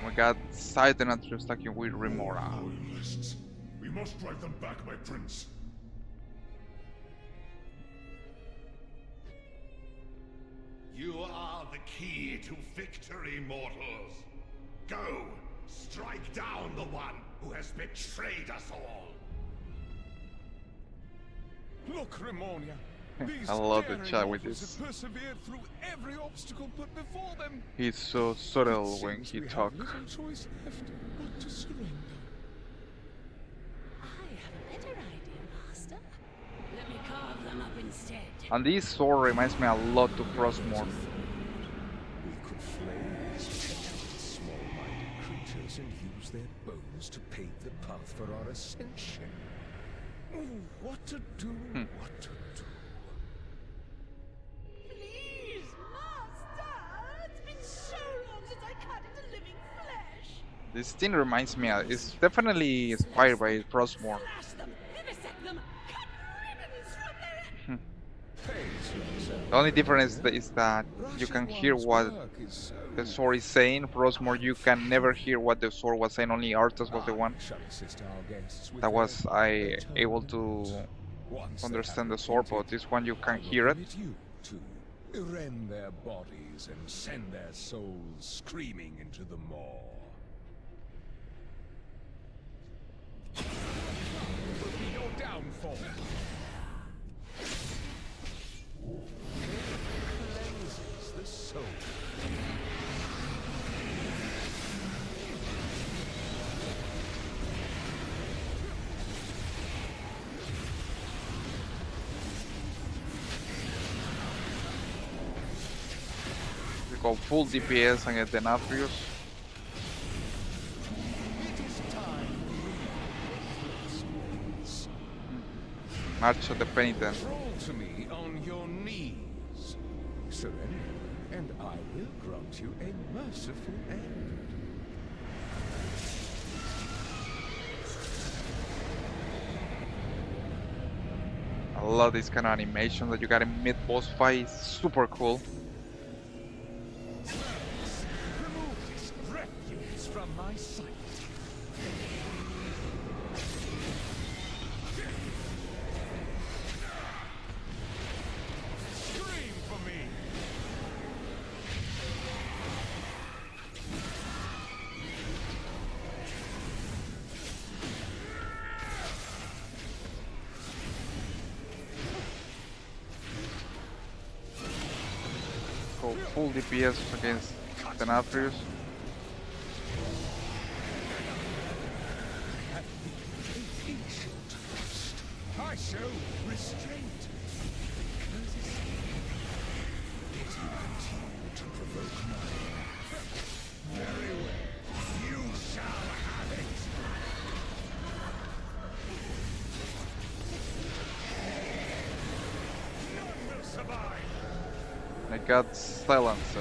We got Side Denatrius attacking with Remora. Loyalists. We must drive them back, my prince. You are the key to victory, mortals. Go, strike down the one who has betrayed us all. Look, Ramonia. These I love the daring chat with mortals this. have persevered through every obstacle put before them. He's so subtle It when seems he we have talks. little choice left but to surrender. I have a better idea, Master. Let me carve them up instead. And this sword reminds me a lot to Frostmourne. We could flay these petulant, small-minded creatures and use their bones to pave the path for our ascension. Oh, what to do, what to do. Please, Master! It's been so long since I cut into living flesh! This thing reminds me, it's definitely inspired by Frostmourne. Slash them, vivisect them, cut ribbons from their... The only difference is that you can hear what the sword is saying. Frostmourne, you can never hear what the sword was saying. Only Arthas was the one that was able to understand the sword, but this one you can hear it. Rend their bodies and send their souls screaming into the maw. It will be your downfall. go full DPS and get the Natrius. March of the Penitent. Crawl to me on your knees. Surrender, and I will grant you a merciful end. I love this kind of animation that you got in mid-boss fight. It's super cool. Remove this refuse from my sight. Scream for me. Go full DPS against the Natrius. I show restraint. If you continue to provoke my wrath, very well, you shall have it. None will survive. I got silenced.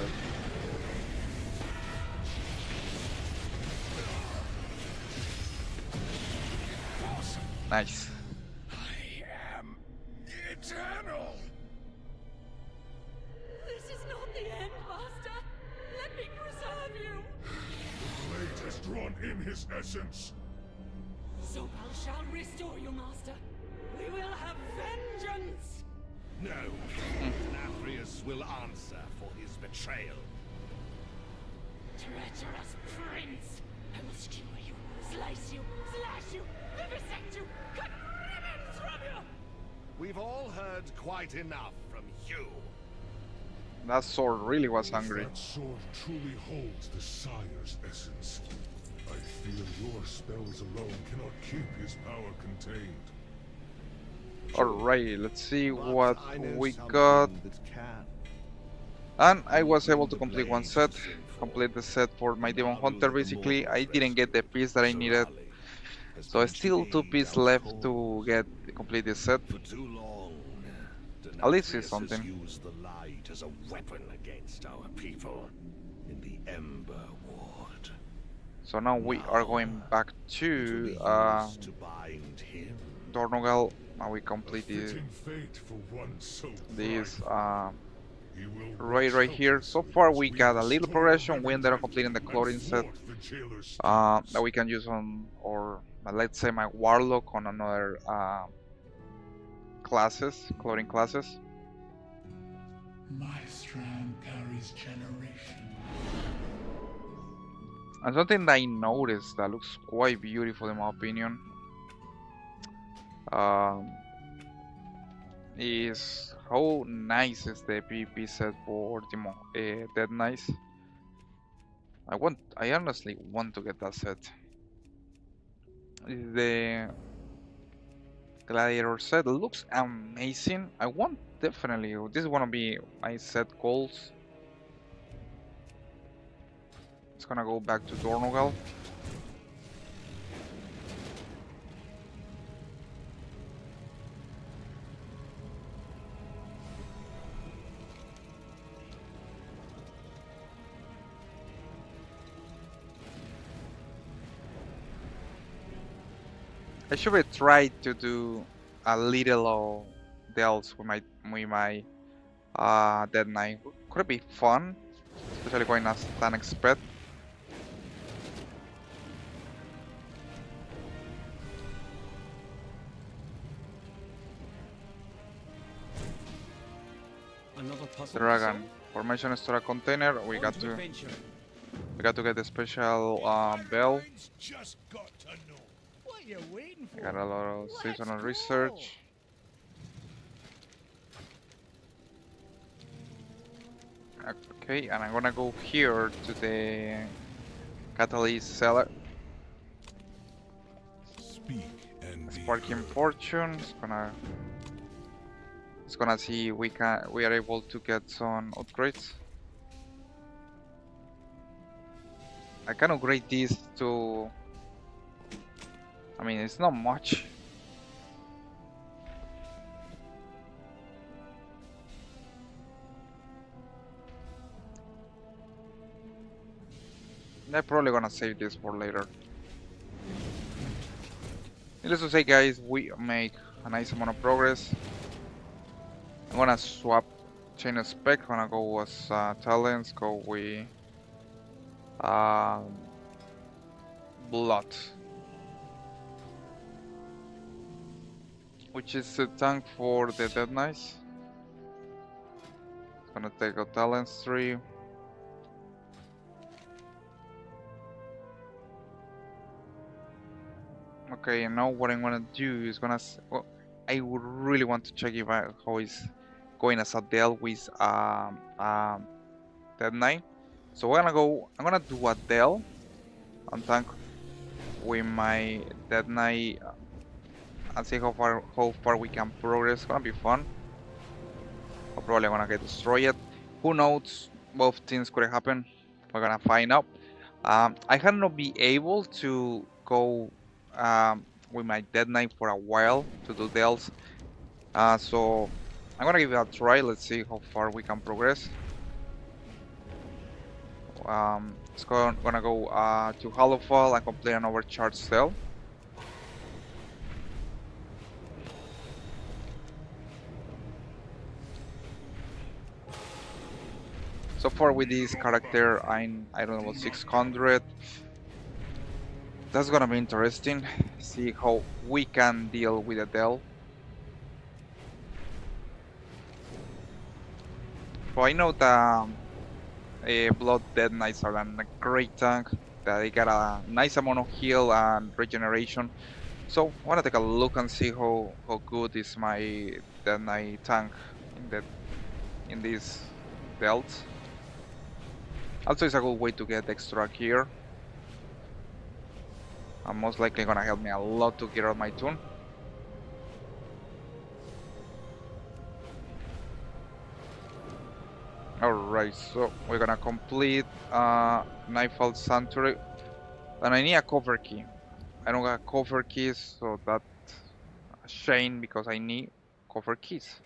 Nice. I am eternal. This is not the end, Master. Let me preserve you. Blade has drawn in his essence. Zobal shall restore you, Master. We will have vengeance. No. Nathrius will answer for his betrayal. Treacherous prince! I will skewer you, slice you, slash you, vivisect you, cut ribbons from you! We've all heard quite enough from you. That sword really was hungry. That sword truly holds the Sire's essence. I fear your spells alone cannot keep his power contained. Alright, let's see But what I know we something got. that can. And I was able to complete one set. Complete the set for my Demon Hunter basically. I didn't get the piece that I needed. So I still 2 pieces left to get complete this set. For too long, At least it's Denatrius something. has used the light as a weapon against our people in the Ember Ward. So now we are going back It will to be used to bind him. Dornogal. Now we complete Fitting fate for one so this prime. He will raid watch right out here. as So far we we got a little restore progression. We ended up Remington completing the and clothing set thwart the jailer's that schemes. we can use on, or let's say my Warlock on another classes, clothing classes. My strand carries generation. And something that I noticed that looks quite beautiful in my opinion is how nice is the PvP set for Demon Dead Knights. I honestly want to get that set. The Gladiator set looks amazing. I want definitely. This is gonna be my set goals. It's gonna go back to Dornogal. I should have tried to do a little of delves with my Dead Knight. Could it be fun? Especially going as than expect. Another puzzle. Dragon. Formation store a container. We got to get the special bell. Just got to know. What you waiting I for? got a lot of seasonal go. research. Okay, and I'm gonna go here to the catalyst cellar. Speak and be Sparking heard. Fortune. It's gonna see we are able to get some upgrades. I can upgrade this to. I mean, it's not much. I'm probably gonna save this for later. Needless to say, guys, we make a nice amount of progress. I'm gonna swap chain of spec. Gonna go with talents. Go with um, blood, which is a tank for the Dead Knights. Gonna take a talents tree. Okay, and now what I'm gonna do is well, I would really want to check if how is going as a Dell with Dead Knight. So I'm gonna do a Dell on tank with my Dead Knight and see how far we can progress. It's gonna be fun. I'm probably gonna get destroyed. Who knows? Both things could happen. We're gonna find out. I have not be able to go with my Dead Knight for a while to do dells. So I'm gonna give it a try. Let's see how far we can progress. Gonna go to Hollowfall and complete an overcharged cell. So far with this character, I don't know, 600. That's gonna be interesting. See how we can deal with Adele. So I know that Blood Dead Knights are a great tank. That they got a nice amount of heal and regeneration. So I wanna take a look and see how good is my Dead Knight tank in this belt. Also, it's a good way to get extra gear. I'm most likely gonna help me a lot to get out my tune. Alright, so we're gonna complete Nightfall Sanctuary. And I need a cover key. I don't got cover keys, so that's a shame because I need cover keys.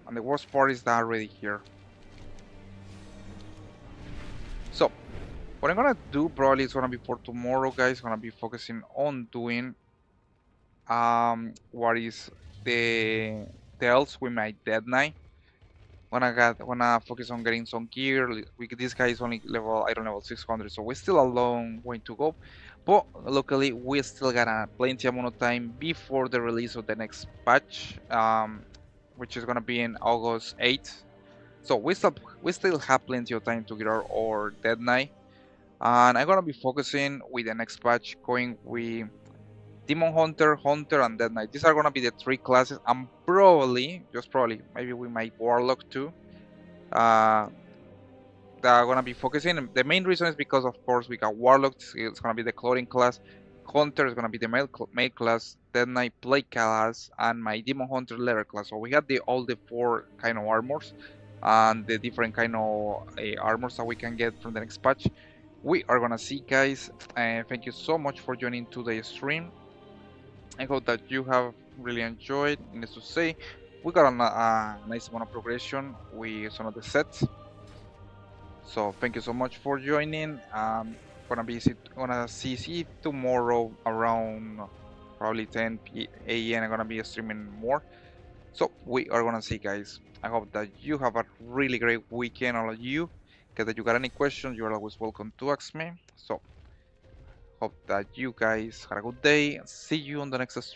And the worst part is that already here. So, what I'm gonna do probably is gonna be for tomorrow, guys. Gonna be focusing on doing what is the tells with my Dead Knight. Wanna focus on getting some gear. This guy is only level, I don't know, level 600, so we're still a long way to go. But luckily, we still got a plenty amount of time before the release of the next patch, which is gonna be in August 8th. So we still have plenty of time to get our Dead Knight, and I'm gonna be focusing with the next patch, going with Demon Hunter, Hunter, and Dead Knight. These are gonna be the three classes, and probably, just probably, maybe we might Warlock too. That are gonna be focusing. The main reason is because, of course, we got Warlock. It's gonna be the clothing class. Hunter is gonna be the male class. Dead Knight plate class, and my Demon Hunter leather class. So we have all the four kind of armors, and the different kind of armors that we can get from the next patch. We are gonna see, guys. Thank you so much for joining today's stream. I hope that you have really enjoyed. Needless to say, we got a nice amount of progression with some of the sets. So thank you so much for joining. Gonna see you tomorrow around probably 10 a.m. I'm gonna be streaming more. So we are gonna see, guys. I hope that you have a really great weekend, all of you. If you got any questions, you're always welcome to ask me. So hope that you guys had a good day. See you on the next stream.